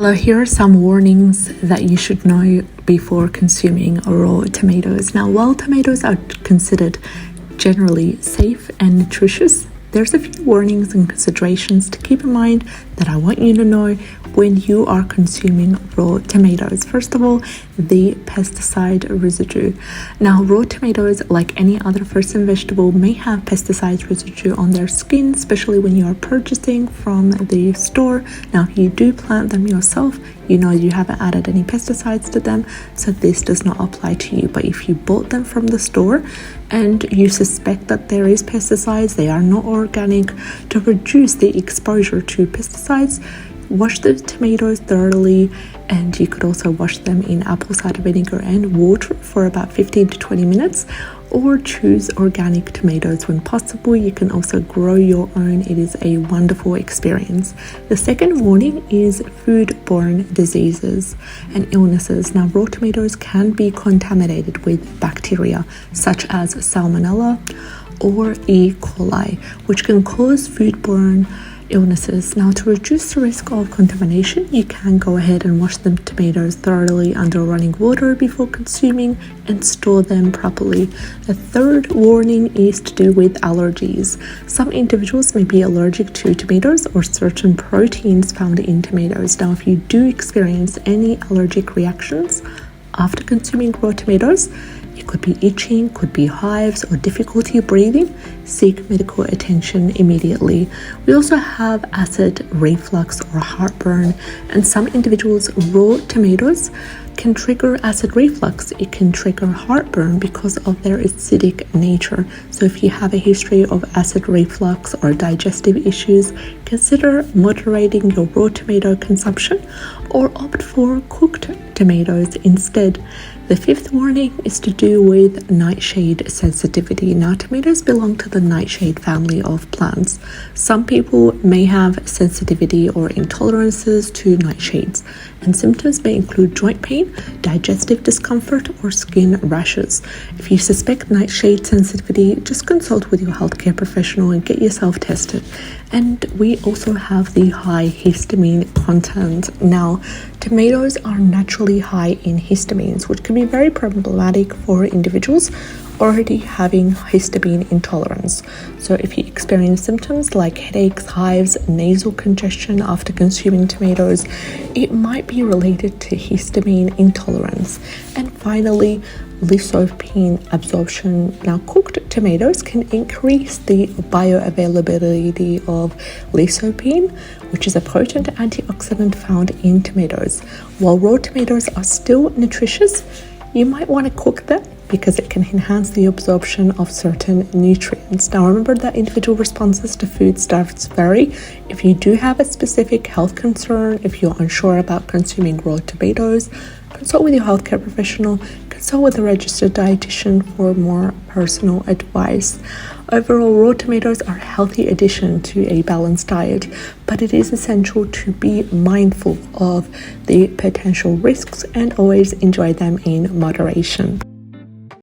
Hello, here are some warnings that you should know before consuming raw tomatoes. Now, while tomatoes are considered generally safe and nutritious, there's a few warnings and considerations to keep in mind that I want you to know when you are consuming raw tomatoes. First of all, the pesticide residue. Now, raw tomatoes, like any other fruits and vegetable, may have pesticide residue on their skin, especially when you are purchasing from the store. Now, if you do plant them yourself, you know you haven't added any pesticides to them, so this does not apply to you. But if you bought them from the store and you suspect that there is pesticides, they are not organic, to reduce the exposure to pesticides, wash the tomatoes thoroughly, and you could also wash them in apple cider vinegar and water for about 15 to 20 minutes, or choose organic tomatoes when possible. You can also grow your own. It is a wonderful experience. The second warning is food-borne diseases and illnesses. Now, raw tomatoes can be contaminated with bacteria such as Salmonella or E. coli, which can cause food-borne illnesses. Now, to reduce the risk of contamination, you can go ahead and wash the tomatoes thoroughly under running water before consuming and store them properly. The third warning is to do with allergies. Some individuals may be allergic to tomatoes or certain proteins found in tomatoes. Now, if you do experience any allergic reactions after consuming raw tomatoes, it could be itching, could be hives, or difficulty breathing, seek medical attention immediately. We also have acid reflux or heartburn, and some individuals, raw tomatoes can trigger acid reflux. It can trigger heartburn because of their acidic nature. So if you have a history of acid reflux or digestive issues, consider moderating your raw tomato consumption or opt for cooked tomatoes instead. The fifth warning is to do with nightshade sensitivity. Now, tomatoes belong to the nightshade family of plants. Some people may have sensitivity or intolerances to nightshades, and symptoms may include joint pain, digestive discomfort, or skin rashes. If you suspect nightshade sensitivity, just consult with your healthcare professional and get yourself tested. And we also have the high histamine content. Now, tomatoes are naturally high in histamines, which can be very problematic for individuals already having histamine intolerance. So if you experience symptoms like headaches, hives, nasal congestion after consuming tomatoes, it might be related to histamine intolerance. And finally, lycopene absorption. Now, cooked tomatoes can increase the bioavailability of lycopene, which is a potent antioxidant found in tomatoes. While raw tomatoes are still nutritious, you might want to cook them because it can enhance the absorption of certain nutrients. Now, remember that individual responses to foodstuffs vary. If you do have a specific health concern, if you're unsure about consuming raw tomatoes, consult with your healthcare professional, consult with a registered dietitian for more personal advice. Overall, raw tomatoes are a healthy addition to a balanced diet, but it is essential to be mindful of the potential risks and always enjoy them in moderation.